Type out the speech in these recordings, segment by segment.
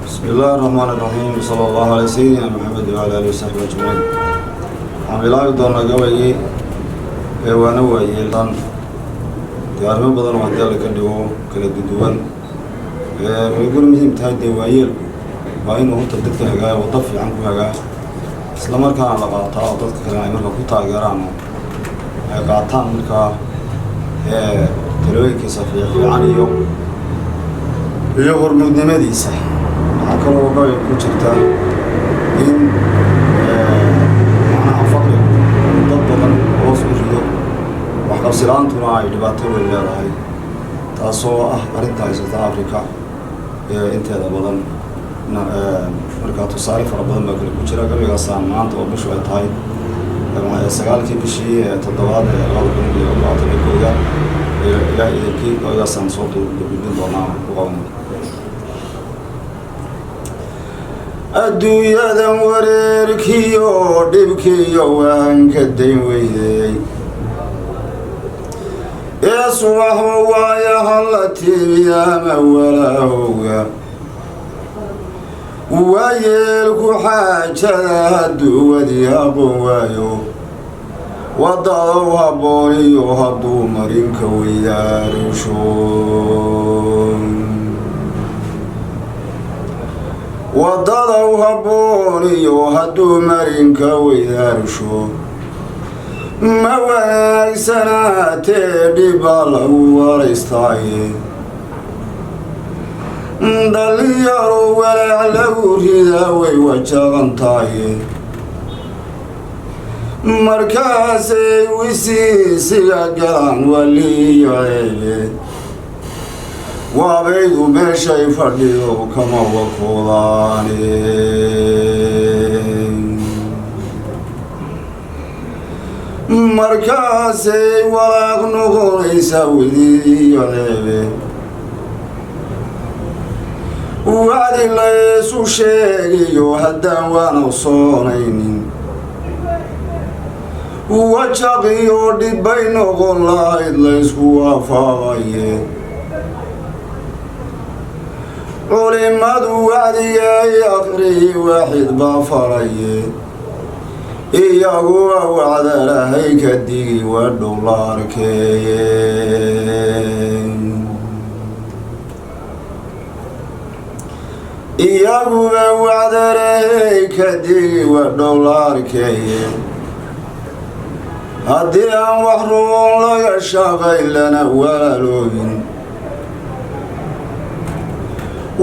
بسم الله الرحمن الرحيم صلى الله على سيدنا محمد وعلى آله وصحبه أجمعين. عملاء دورنا قوي وانا ويلان ديارنا بدل ما ديال كندو كلا دوان ويقول مهم تهدي ويل وإنه هو تدك هجا وطفي عنكم هجا إسلام كان على قطع وطفك كلام يمرك قطع جرامه قطع منك تلوي كسفية يعني يوم يغر من مديسة حكوا وقاي كوتشتا إن معناها فقر ضبطا وصوله وحقصيران تناعي دباتور اللي راي تاسو أرنتاي سوت أفريقيا أنت هذا بدن مركاتو صارف ربنا ما كل كوتشرا قبل قصان ما أنت وبشوي تاي سجال كي بشي تدوار غالب من اليوم أعطني كوجا إلى كي كوجا سانسوتو بدون دونا وقوم adduunyadan wareerkiyo dhibkiyo waan ka dayn weydey ee subaxu waayaha la tiibiyama walaahowga waayeelku xaajada hadduu wadi aqoon waayo waddadow habbooniyo hadduu marinka weydaarisho waddadow habbooniyo hadduu marinka weydaarisho ma wanaagsanaatee dhibbaa lagu waraystaaye dhalinyaro walaac lagu ridaa way wajaqantaaye markaasay wisiisiga galaan waliyo ceele waabaydu meeshay fadhido kama wakoolaane markaasay walaaq noqonaysa weliyo ceebe wacdi laysu sheegayo haddaan waana soonaynin wajaqiyo dhibbay noqon lahayd laysku waafaqaye culimadu wacdigay akhriyi waaxid baa faraye iyaguwa wacdalahay ka digi wadhow la arkeeye iyaguba wacdalahay ka digi wadhow la arkeeye haddii aan wax ruun laga shaqayn lana walaaloobin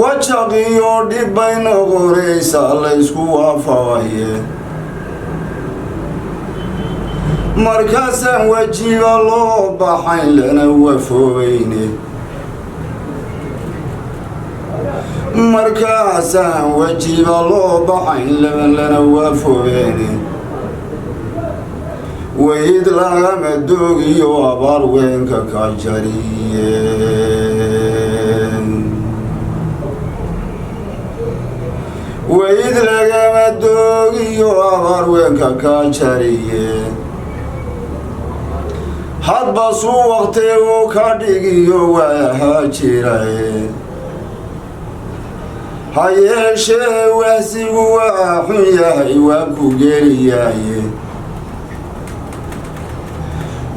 wajaqiyo dhibbay noqonaysa laysku waafaqaye markaasaan wajiba loo baxayn lana wafoobayne markaasaan wajiba loo baxayn lana wafoobeene weyd lagama doogiyo abaal weenka ka jariye weyd lagama doogiyo abaal weenka ka jariye hadba suu waqtigu ka dhigiyo waaha jiraye ha yeeshee wahsigu waa xun yahay waa ku geliyaaye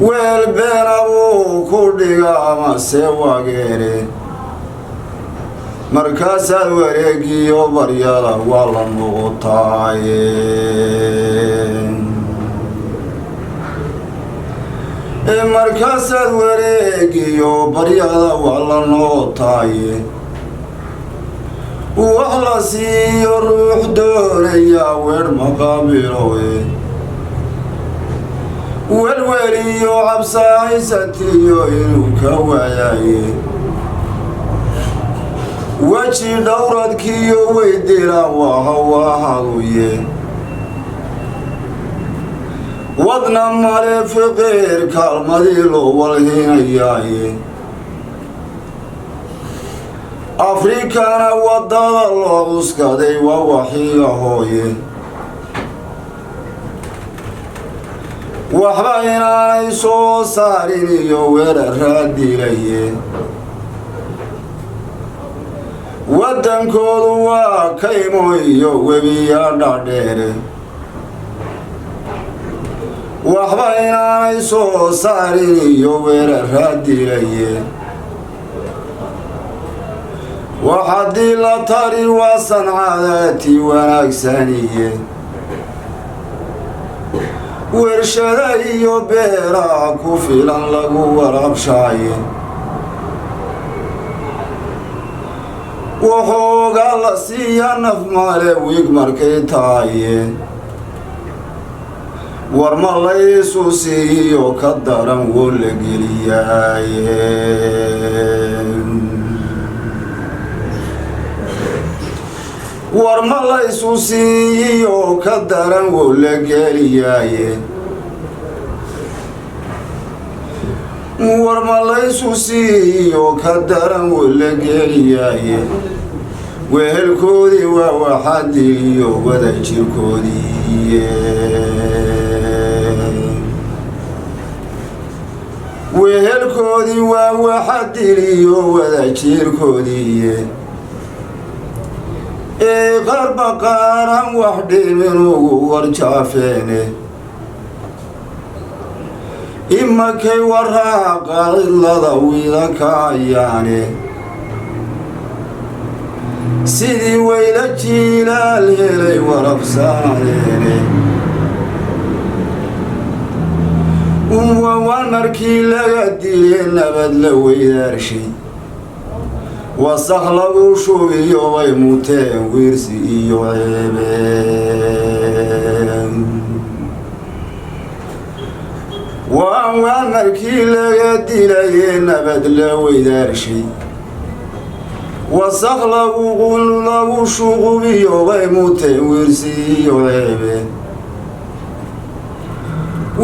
weel beena buu ku dhiga amase wageere markaasaad wareegiyo baryada waa la noqotaaye markaasaad wareegiyo baryada waa la noqotaaye wax la siiyo ruux doonayaa weer maqaabilowe welweliyo cabsahaysatiyo inuu ka waayaye weji dhowradkiyo weydiraan waa hawaahaduye wadna male fiqiir kaalmadii loo walhinayaaye afrikana waddada loo cuskaday waa waxiiga hooye waxba inaanay soo saarin iyo weeraraa dilaye waddankoodu waa kaymo iyo webiya dhaadheere waxba inaanay soo saarin iyo weeraraa dilaye waxaddii la tari waa sancadaati wanaagsaniye wershada iyo beeraa ku filan lagu warabshaaye waxoogaa la siiya naf male wiig markay tahaye war ma laysu siiyo ka daran woo la geliyaaye war ma laysu siiyo ka daran woo la geliyaaye war ma laysu siiyo ka daran woo la geliyaaye wehelkoodii waa waxadiliyo wada jirkoodii wehelkoodii waa waxadiliyo wada jirkoodii ee qarba qaaran wax dhimin ugu warjaafeene imakay waraaqa cidlada wiidanka ayaane sidii weyla jiilaal helay warabsaadeene waan markii laga dilay nabad la weydaarshay wasakh lagu shubiyo way muteen wiirsi iyo ceebeen waan markii laga dilay nabad la weydaarshay wasakh lagu shubiyo way muteen wiirsi iyo ceebeen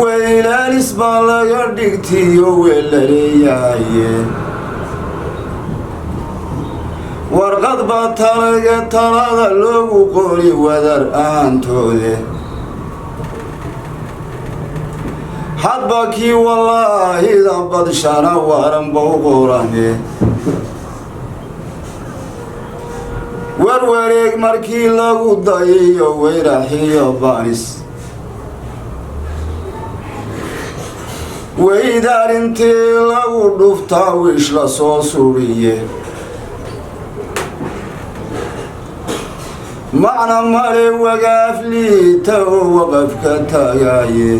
weylaalis baa laga dhigtiyo weel la leeyahaye warqad baa talada loogu qori wadar ahaantoode hadba kii wallaahida badshana waranba u qorane warwareeg markii lagu dayiyo weyraxiyo baanis weydaar intii lagu dhuftaa wiish la soo suriye macna male wagaaf liita oo waqafka taagaaye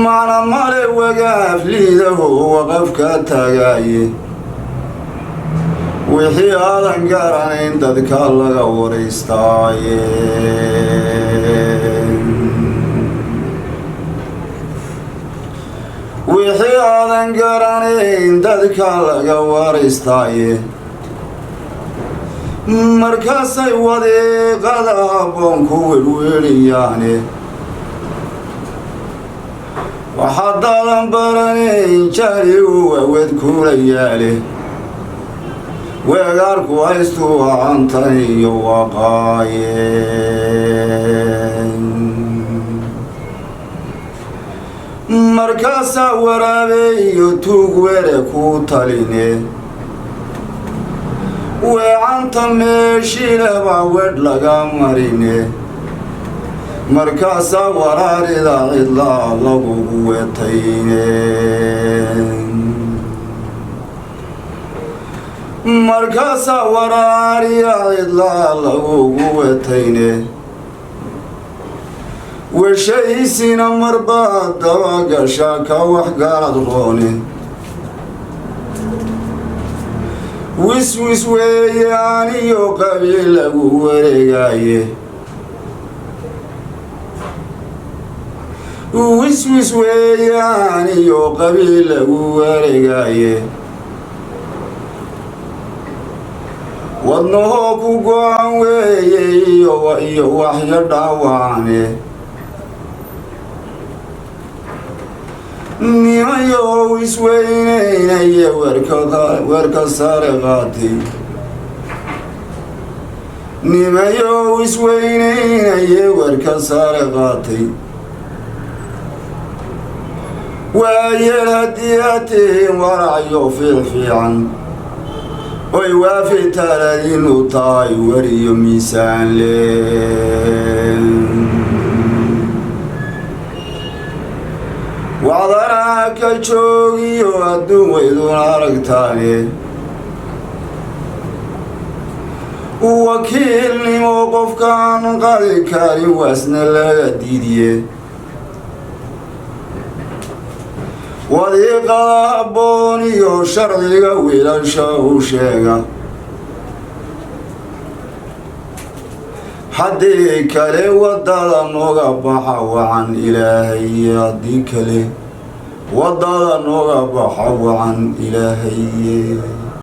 macna male wagaaf liidahoo waqafka taagaaye wixii aadan garanayn dadka laga waraystaaye wixii aadan garanayn dadka laga waraystaaye markaasay wadeeqada habboon ku welweliyaane waxaddaadan baranayn jahligu awed kula yaale weegaarku haystuu acantan iyo waqaaye markaasaa waraabeeyo tuug were kuu taline weecanta meeshilebaa wedh laga marine markaasaa waraarida cidlaa lagugu wetayne markaasaa waraariya cidlaa lagugu wetayne weshaysina marbaa dabagasha ka waxgaad roone wiswis weeye aniyo qabiil lagu wareegaaye wiswis weeye aniyo qabiil lagu wareegaaye wadnahoo ku go-an weeye iyo waxyo dhaawacane nimayow isweynaynaye werka sare qaatay nimayow isweynaynaye werka sare qaatay waayeel haddii atiin waracyo fiican ويوافي تالين وطاي وري ميسان لين وعضنا كالشوقي وأدو ويدون عرقتاني وكيلني موقف كان قاضي كاري واسنا لغديديه وذيقا بوني وشرقيقا ويلانشا وشيقا حدي كالي ودادا نوغا بحاو عن إلهي حدي كالي ودادا نوغا بحاو عن إلهي